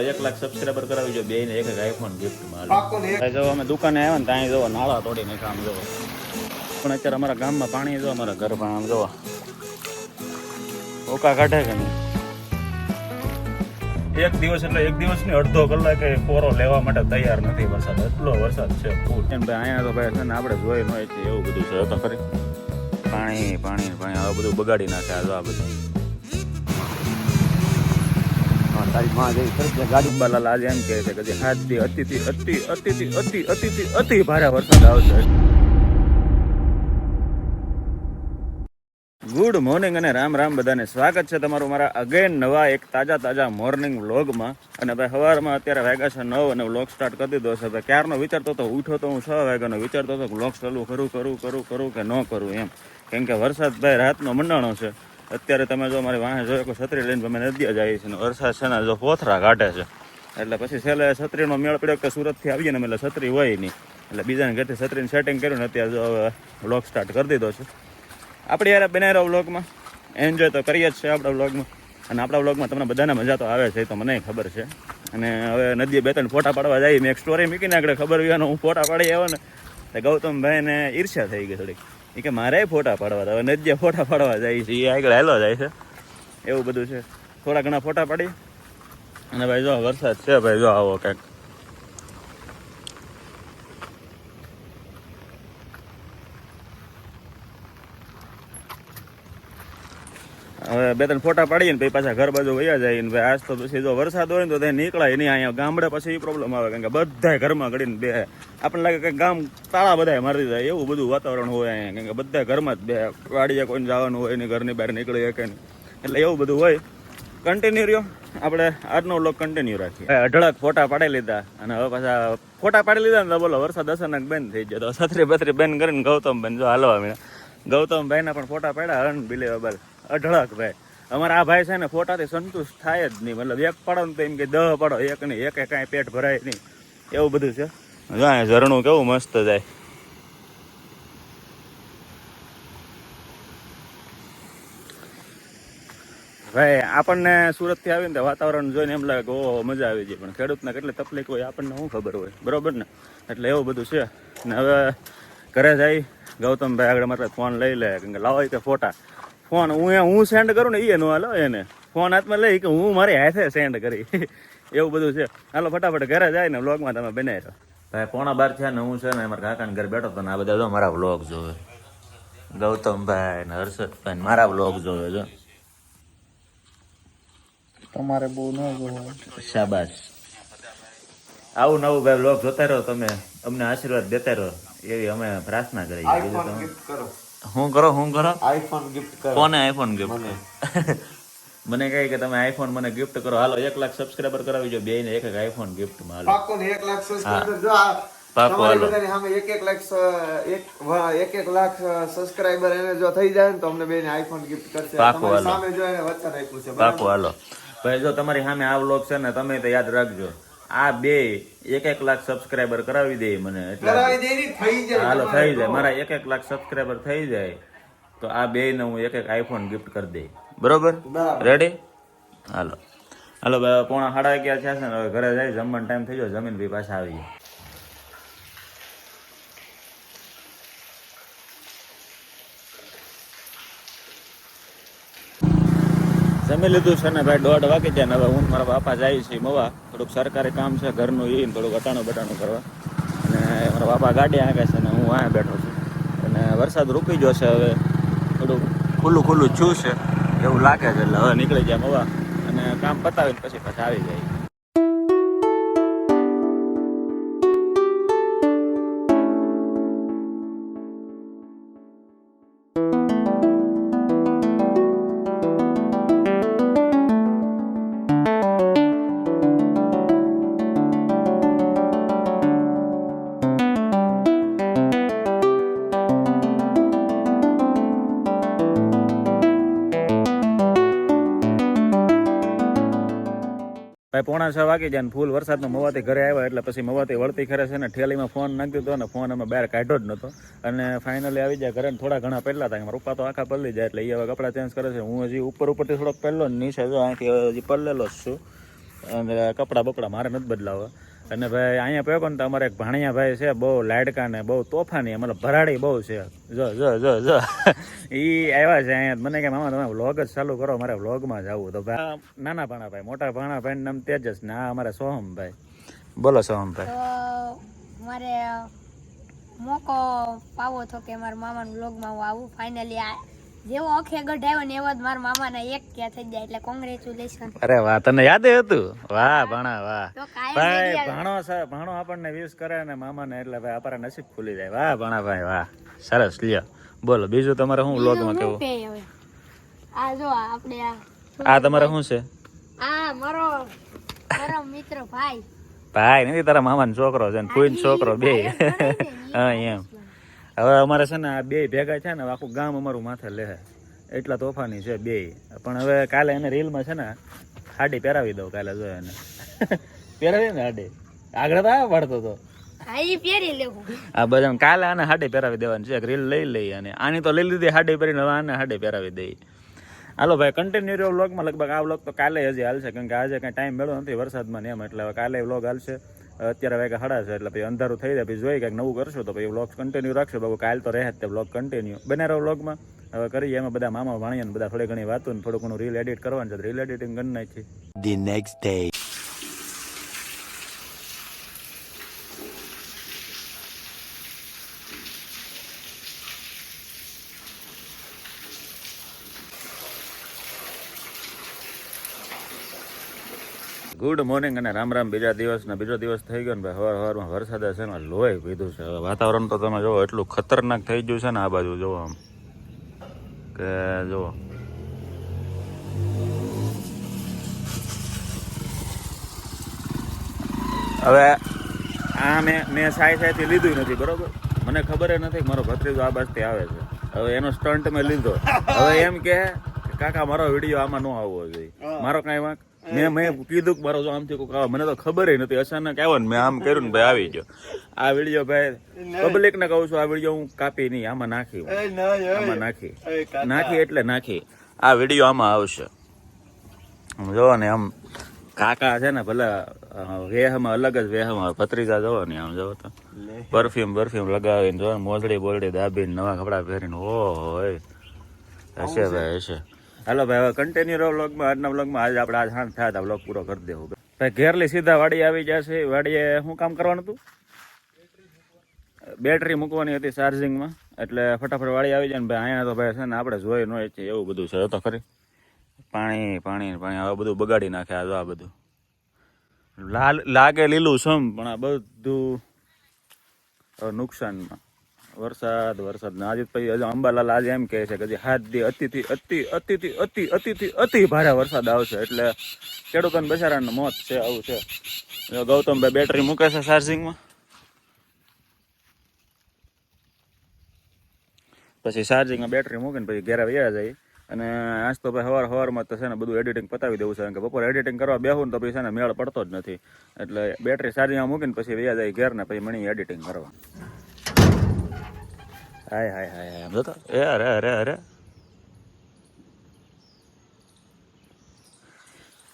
1 lakh subscriber કરાવી જો બે ને એક આઈફોન ગિફ્ટ માં જો અમે દુકાને આવ્યા ને ત્યાં જો નાળા તોડીને કામ જો પણ અત્યારે અમારા ગામમાં પાણી જો અમારા ઘર પણ આમ જો ઓકા કાઢે કે નહીં એક દિવસ એટલે એક દિવસ ને અડધો કલાકે કોરો લેવા માટે તૈયાર નથી વરસાદ એટલો વરસાદ છે ફૂલ એમ ભાઈ અહીંયા તો ભાઈ છે ને આપણે જોઈ ન હોય એવું બધું છે તો ખરી પાણી પાણી પાણી આ બધું બગાડી નાખે આ જો આ બધું તારી માં જઈ ખરી ગાડી બાલાલ આજે એમ કહે છે કે આજથી અતિથી અતિ અતિથી અતિ અતિથી અતિ ભારે વરસાદ આવશે. ગુડ મોર્નિંગ અને રામ રામ બધાને સ્વાગત છે તમારું મારા અગેન નવા એક તાજા મોર્નિંગ વ્લોગમાં. અને ભાઈ સવારમાં અત્યારે વાગ્યા છે 9 અને વ્લોગ સ્ટાર્ટ કરી દીધો છે. ભાઈ ક્યારનો વિચારતો હતો, ઉઠ્યો તો હું 6 વાગ્યાનો વિચારતો હતો વ્લોગ ચાલુ કરું કે ન કરું એમ, કેમ કે વરસાદ ભાઈ રાતનો મંડાણો છે. અત્યારે તમે જો મારી વાહે જોયો કે છત્રી લઈને અમે નદીએ જઈએ છીએ, વરસાદ છે ને જો પોથરા કાઢે છે. એટલે પછી છેલ્લે છત્રીનો મેળ પડ્યો કે સુરતથી આવીએ ને એટલે છત્રી હોય નહીં, એટલે બીજાને ઘરેથી છત્રીને સેટિંગ કર્યું ને અત્યારે જો હવે વ્લોગ સ્ટાર્ટ કરી દીધો છે. આપણે યાર બનાવી રહ્યો વ્લોગમાં એન્જોય તો કરીએ જ છે આપણા વ્લોગમાં, અને આપણા વ્લોગમાં તમને બધાને મજા તો આવે છે, તો મને ખબર છે. અને હવે નદીએ 2-3 ફોટા પાડવા જાય. મેં એક સ્ટોરી મૂકીને આગળ ખબર હોય હું ફોટા પાડી આવ્યો ને તો ગૌતમભાઈને ઈર્ષ્યા થઈ ગઈ થોડીક, એ કે મારે ફોટા પાડવા હતા. હવે નદીએ ફોટા પાડવા જાય છે, એ આગળ હાલો જાય છે, એવું બધું છે. થોડા ઘણા ફોટા પાડી અને ભાઈ જો વરસાદ છે ભાઈ જો આવો કંઈક. હવે 2-3 ફોટા પાડીએ ને પછી પાછા ઘર બાજુ વયા જાય ને. આજ તો પછી જો વરસાદ હોય ને તો ત્યાં નીકળાય નહીં. અહીંયા ગામડે પછી એ પ્રોબ્લેમ આવે, કારણ કે બધા ઘરમાં ઘડીને બે આપણને લાગે કે ગામ તાળા બધા મારી જાય એવું બધું વાતાવરણ હોય અહીંયા, કારણ કે બધા ઘરમાં જ બે વાડીએ કોઈને જવાનું હોય ને ઘરની બહાર નીકળી શકે ને, એટલે એવું બધું હોય. કન્ટિન્યુ રહ્યો આપણે આજનો વ્લોગ કન્ટિન્યુ રાખીએ. અઢળક ફોટા પાડી લીધા અને હવે પાછા ફોટા પાડી લીધા ને તો બોલો વરસાદ અચાનક બંધ થઈ ગયો. તો છત્રી બત્રી બંધ કરીને ગૌતમભાઈ જો હાલવા મળ્યા. ગૌતમભાઈના પણ ફોટા પાડ્યા અનબિલીવેબલ અઢળક ભાઈ. અમારા આ ભાઈ છે ને ફોટાથી સંતુષ્ટ થાય જ નહીં, મતલબ એક પાડો ને તો એમ કે 10 પાડો, એક નહીં એક કાંઈ પેટ ભરાય નહીં, એવું બધું છે. જો ઝરણું કેવું મસ્ત જાય. ભાઈ આપણને સુરતથી આવીને તો વાતાવરણ જોઈને એમ લાગે કે ઓહો મજા આવી જાય, પણ ખેડૂતને કેટલી તકલીફ હોય આપણને શું ખબર હોય, બરોબર ને? એટલે એવું બધું છે. ને હવે ઘરે જાય ગૌતમભાઈ આગળ મારે ફોન લઈ લે, કેમ કે લાવો કે ફોટા ફોન હું સેન્ડ કરું ને એ નો હાલો, એને ફોન હાથમાં લઈ કે હું મારી હાથે સેન્ડ કરી એવું બધું છે. હાલો ફટાફટ ઘરે જાય ને વ્લોગમાં તમે બનાવી રહો. ભાઈ 11:15 થયા ને હું છે ને મારા કાકાને ઘરે બેઠો હતો ને આ બધા જો મારા વ્લોગ જોવે, ગૌતમભાઈ ને હર્ષદભાઈ મારા વ્લોગ જોવે. જો તમારે બહુ ન જોવો, શાબાશ. આવું નવું ભાઈ વ્લોગ જોતા રહો, તમે અમને આશીર્વાદ દેતા રહો એવી અમે પ્રાર્થના કરીએ. શું કરો આઈફોન ગિફ્ટ કરો. કોને આઈફોન ગિફ્ટ? મને કહે કે તમે આઈફોન મને ગિફ્ટ કરો. હાલો 1 લાખ સબસ્ક્રાઈબર કરાવી જો બે ને એક આઈફોન ગિફ્ટ માં. પાકો ને 1 લાખ સબસ્ક્રાઈબર જો પાકો. હાલો બધાની સામે 1 લાખ સબસ્ક્રાઈબર એને જો થઈ જાય ને તો અમને બેને આઈફોન ગિફ્ટ કરશે. તમારી સામે જો એને વચન આપ્યું છે. પાકો. હાલો ભાઈ જો તમારી સામે આ વ્લોગ છે ને તમે તો યાદ રાખજો, આ બે 1 લાખ સબસ્ક્રાઈબર કરાવી દે મને, એટલે હાલો થઈ જાય મારા 1 લાખ સબસ્ક્રાઈબર થઈ જાય તો આ બે ને હું એક આઈફોન ગિફ્ટ કરી દે. બરોબર? રેડી? હાલો હાલો ભાઈ 11:30 થયા છે ને હવે ઘરે જાય, જમવાનો ટાઈમ થઈ ગયો, જમીન ભાઈ પાછા આવી જાય. જમી લીધું છે ને ભાઈ 1:30 વાગી જાય ને હવે હું મારા બાપા જાય છે મવા, થોડુંક સરકારી કામ છે ઘરનું, એ થોડુંક અટાણું કરવા. અને મારા બાપા ગાડી આગે છે ને હું અહીંયા બેઠો છું. અને વરસાદ રૂકી ગયો છે, હવે થોડુંક ખુલ્લું છું છે એવું લાગે છે, એટલે હવે નીકળી જાય મવા અને કામ પતાવીને પછી પાછા આવી જાય. ભાઈ 5:45 વાગી જાય ને ફૂલ વરસાદનો મવાથી ઘરે આવ્યા, એટલે પછી મવાથી વળતી ખરે છે ને ઠેલીમાં ફોન નાખી દીધો ને ફોન અમે બહાર કાઢ્યો જ નહોતો. અને ફાઇનલી આવી જાય ઘરે. થોડા ઘણા પહેલા હતા, મારા પપ્પા તો આખા પલળી જાય એટલે એ હવે કપડાં ચેન્જ કરે છે. હું હજી ઉપરથી થોડોક પહેલો નીચે જો અહીંથી હજી પલ્લેલો જ છું. અને કપડાં બપડા મારે નથી બદલાવવા. અને ભાઈ અહીંયા પહોંચ્યો ને તો અમારે એક ભાણિયા ભાઈ છે, બહુ લાડકા ને બહુ તોફાની, મતલબ ભરાડી બહુ છે. જો જો જો જો એ આવ્યા છે અહીંયા. મને કે મામા તમે વ્લોગ જ ચાલુ કરો, મારે વ્લોગમાં જવું. તો ભાઈ નાના ભાણા ભાઈ, મોટા ભાણા ભાઈ નામ તેજસ ને આ અમારે સોહમભાઈ. બોલો સોહમભાઈ. તો મારે મોકો પાવો તો કે મારા મામાના વ્લોગમાં હું આવું. ફાઇનલી આ જેવો અખે ગઢ આવ્યો ને એવો જ મારા મામાના એક ક્યાં થઈ જાય, એટલે કોંગ્રેચ્યુલેશન. અરે વાહ, તને યાદ હતું? વાહ ભાણા વાહ. તો કાયમ ભાઈ media- ભાણો આપણને વિશ કરે ને મામાને, એટલે ભાઈ આપણા નસીબ ખુલી જાય. વાહ ભાણા ભાઈ વાહ, સરસ. લ્યો બોલો બીજું તમારે શું વ્લોગમાં બીજું કેવું? શું કહે હવે? આ જો આપણે આ તમારે શું છે? આ મારો મિત્ર ભાઈ. ભાઈ નથી, તારા મામાનો છોકરો છે ને ફૂઈનો છોકરો બે. હા એમ. હવે અમારે છે ને આ બે ભેગા છે ને આખું ગામ અમારું માથે લે, એટલા તોફાની છે બે. પણ હવે કાલે એને રીલમાં છે ને હાડી પહેરાવી દઉં કાલે. જો એને પહેરાવી ને હાડી, આગળ તો આ પડતો હતો. હા ઈ પહેરી લેવું. આ બધા કાલે આને હાડી પહેરાવી દેવાની છે. રીલ લઈ લઈ અને આની તો લઈ લીધી હાડી પહેરીને, હવે આને હાડી પહેરાવી દઈ. હાલો ભાઈ કન્ટિન્યુ રહ્યો વ્લોગમાં. લગભગ આ વ્લોગ તો કાલે હજી હાલશે, કેમ કે આજે કંઈ ટાઈમ મળ્યો નથી વરસાદમાં ને એમ, એટલે હવે કાલે વ્લોગ હાલશે. અત્યારે વાગ્યા 7:30 છે, એટલે પછી અંધારું થઈ જાય, પછી જોઈ કંઈક નવું કરશું તો પછી વ્લોગ કન્ટિન્યુ રાખશું. બાબુ કાલ તો રહે જ તે વ્લોગ કન્ટિન્યુ બને રહો વ્લોગમાં. હવે કરીએ એમાં બધા મામા ભાણિયા બધા થોડી ઘણી વાતો ને થોડું ઘણું રીલ એડિટ કરવાનું છે, રીલ એડિટિંગ કરી નાખી. The next day. Good morning અને રામ રામ. બીજો દિવસ થઈ ગયો ને ભાઈ. સવારમાં વરસાદ છે ને લોહી પીધું છે. હવે વાતાવરણ તો તમે જોવો એટલું ખતરનાક થઈ ગયું છે ને આ બાજુ જોવો આમ કે જુઓ. હવે આ મેં સાઈથી લીધું નથી બરોબર. મને ખબર નથી મારો ભત્રીજો આ બાજુથી આવે છે. હવે એનો સ્ટન્ટ મેં લીધો. હવે એમ કે કાકા મારો વિડીયો આમાં ન આવવો જોઈએ. મારો કાંઈ વાંક મેં કીધું કે મારો જો આમથી કોઈક આવે, મને તો ખબર નથી. અચાનક આવ્યો ને મેં આમ કર્યું ને ભાઈ આવી ગયો. આ વિડીયો ભાઈ પબ્લિક ને કહું છું, આ વિડીયો હું કાપી નહીં, આમાં નાખી એટલે નાખી. આ વિડીયો આમાં આવશે. જો ને આમ કાકા છે ને ભલે વેહમાં અલગ જ વેહમાં, ભત્રીજા જોવો ને આમ જોવો તો પરફ્યુમ લગાવીને જો મોજડી બોલડી દાબીને નવા કપડા પહેરીને ઓહો હશે ભાઈ હશે. હાલો ભાઈ હવે કન્ટિન્યુ રહો વ્લોગમાં. આજના વ્લોગમાં આજે આપણે આજ સાંજ થયા હતા વ્લોગ પૂરો કરી દેવું ભાઈ. ઘેરલી સીધા વાડી આવી જશે. વાડીએ શું કામ કરવાનું હતું? બેટરી મૂકવાની હતી ચાર્જિંગમાં, એટલે ફટાફટ વાડી આવી જાય ને ભાઈ. અહીંયા તો ભાઈ છે ને આપણે જોઈ ન છીએ એવું બધું છે તો ખરી. પાણી હવે બધું બગાડી નાખે. આ જો આ બધું લાગે લીલું સમ, પણ આ બધું નુકસાનમાં. વરસાદ આજે પછી અંબાલાલ આજે એમ કહે છે કે હજી 7 દી અતિ ભારે વરસાદ આવશે, એટલે ખેડૂતોને બચારાને મોત છે. આવું છે. ગૌતમભાઈ બેટરી મૂકે છે ચાર્જિંગમાં, પછી ચાર્જિંગમાં બેટરી મૂકીને પછી ઘેરે વયા જાય. અને આજ તો ભાઈ સવારમાં તો છે ને બધું એડિટિંગ પતાવી દેવું છે, કે બપોર એડિટિંગ કરવા બેહું ને તો પછી છે ને મેળ પડતો જ નથી. એટલે બેટરી ચાર્જિંગમાં મૂકીને પછી વયા જાય ઘેર ને પછી મણી એડિટિંગ કરવા. હાય આમ જોતો અરે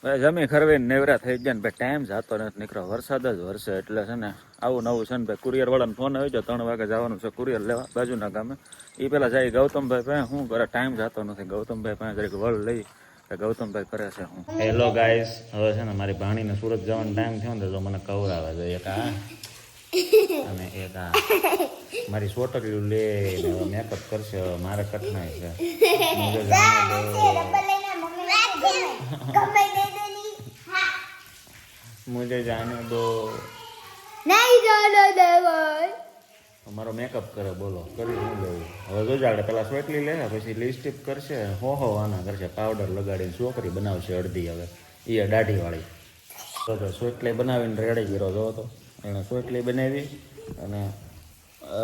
ભાઈ જમી ખરવીને નેવરા થઈ જાય ને ભાઈ. ટાઈમ જતો નથી નીકળો, વરસાદ જ વરસે. એટલે છે ને આવું નવું છે ને ભાઈ. કુરિયર વાળાને ફોન આવી જાય 3 વાગે જવાનું છે કુરિયર લેવા બાજુના ગામે. એ પેલા જાય ગૌતમભાઈ પાસે. શું કરે? ટાઈમ જતો નથી. ગૌતમભાઈ પાસે જરીક વળ લઈ. ગૌતમભાઈ કરે છે હું. હેલો ગાઈસ, હવે છે ને મારી ભાણીને સુરત જવાનો ટાઈમ થયો ને તો મને કવરાવે છે. એક આ અને એક આ મારી સોટરીયું લે મેકઅપ કરશે. હવે મારે કઠણાઈ છે. મુझे जाने दो. નહીં જાનો દેવાય. મારો મેકઅપ કરે બોલો કરી શું લેવું. હવે જોજો આપણે પેલા સ્વેટલી લે પછી લિપસ્ટિક કરશે, હો આના કરશે, પાવડર લગાડીને છોકરી બનાવશે અડધી. હવે એ દાઢી વાળી તો સ્વેટલી બનાવીને રેડી કર્યો જો તો એને સ્વેટલી બનાવી. અને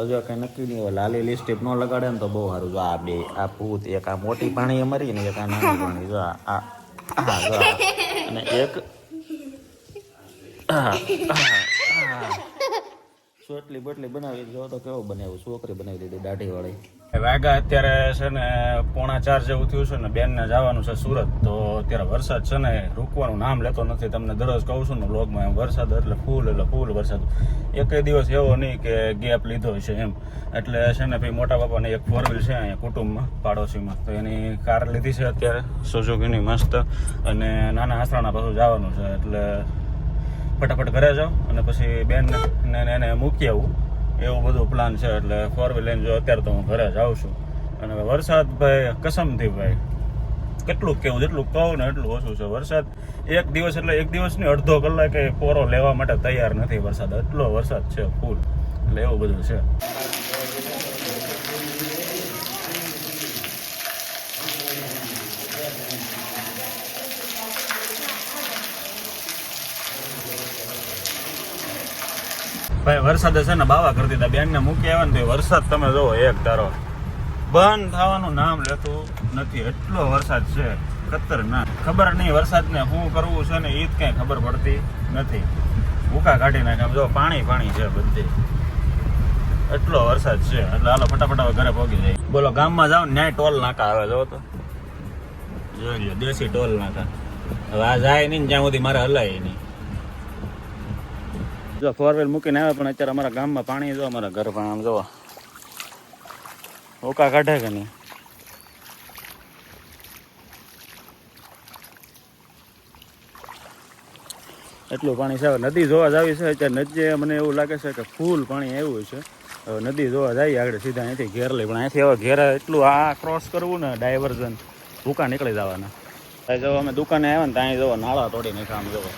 જો કંઈ નક્કી નહીં હોય લાલી લિપસ્ટિક ન લગાડે ને તો બહુ સારું. જો આ બે આ ભૂત, એક આ મોટી પાણી અમારી ને એક આ નાની પાણી. જો આ અને એક સોટલી બટલી બનાવી જો તો કેવો બનાવ્યું. છોકરી બનાવી દીધી દાઢી વાળી. વાગા અત્યારે છે ને 3:45 જેવું થયું છે ને બેનને જવાનું છે સુરત. તો અત્યારે વરસાદ છે ને રૂકવાનું નામ લેતો નથી. તમને દરરોજ કહું છું ને વ્લોગમાં, એમ વરસાદ એટલે ફૂલ વરસાદ. એકેય દિવસ એવો નહીં કે ગેપ લીધો છે એમ. એટલે છે ને ભાઈ મોટા બાપાની એક 4 વ્હીલ છે અહીંયા કુટુંબમાં, પાડોશીમાં, તો એની કાર લીધી છે અત્યારે સુઝુકીની મસ્ત. અને નાના આસરાણા પાછું જવાનું છે. એટલે ફટાફટ ઘરે જાઓ અને પછી બેનને એને મૂકી આવું, એવું બધું પ્લાન છે. એટલે 4 વ્હીલ લઈને જો અત્યારે તો હું ઘરે જાઉં છું. અને વરસાદ ભાઈ કસમથી ભાઈ કેટલું કેવું, જેટલું કહું ને એટલું ઓછું છે. વરસાદ એક દિવસ એટલે એક દિવસની અડધો કલાકે પોરો લેવા માટે તૈયાર નથી વરસાદ. એટલો વરસાદ છે ફૂલ. એટલે એવું બધું છે. ભાઈ વરસાદે છે ને બાવા કરી દીધા. બેનને મૂકી આવ્યા ને તો વરસાદ તમે જોવો એક ધારો બંધ થવાનું નામ લેતું નથી. એટલો વરસાદ છે ખતરનાક. ખબર નહીં વરસાદને શું કરવું છે ને એ જ કઈ ખબર પડતી નથી. ભૂકા કાઢી નાખે આમ જો પાણી છે બધી. એટલો વરસાદ છે. એટલે હાલો ફટાફટ હવે ઘરે પહોંચી જાય. બોલો ગામમાં જાવ ને ન્યાય ટોલ નાકા આવે, જો તો જોઈ લો દેશી ટોલ નાકા. હવે આ જાય નહીં જ્યાં સુધી મારે હલાય નહીં. જો 4 વ્હીલ મૂકીને આવે પણ અત્યારે અમારા ગામમાં પાણી જો અમારા ઘર પણ આમ જોવા ઓકા કાઢે કે નહીં. એટલું પાણી છે. નદી જોવા જાવી છે અત્યારે. નદી મને એવું લાગે છે કે ફૂલ પાણી આવ્યું છે. હવે નદી જોવા જઈએ આગળ સીધા અહીંથી ઘેર લઈ. પણ અહીંથી હવે ઘેર એટલું આ ક્રોસ કરવું ને ડાયવર્ઝન ભૂકા નીકળી જવાના. અહીં જો અમે દુકાને આવ્યા ને ત્યાં જોવો નાળા તોડી નાખ્યા. આમ જોવો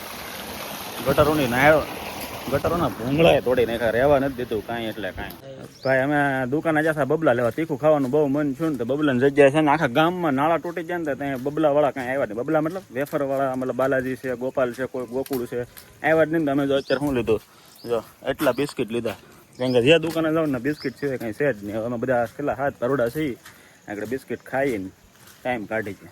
ગટરોના ભૂંગળાએ તોડી નાખ્યા. રહેવા નથી દીધું કાંઈ એટલે કાંઈ. ભાઈ અમે દુકાને જતા બબલા લેવા. તીખું ખાવાનું બહુ મન છું ને તો બબલાની જગ્યાએ છે ને આખા ગામમાં નાળા તૂટી જાય ને ત્યાં બબલાવાળા કાંઈ આવ્યા નહીં. બબલા મતલબ વેફરવાળા, મતલબ બાલાજી છે, ગોપાલ છે, કોઈ ગોકુળ છે, આવ્યા જ નહીં. તમે જો અત્યારે શું લીધું, જો એટલા બિસ્કિટ લીધા. કેમ કે જે દુકાને જાવ ને બિસ્કિટ સિવાય કાંઈ છે જ નહીં. અમે બધા કેટલા હાથ કરોડા છીએ આગળ બિસ્કિટ ખાઈને ટાઈમ કાઢી છે.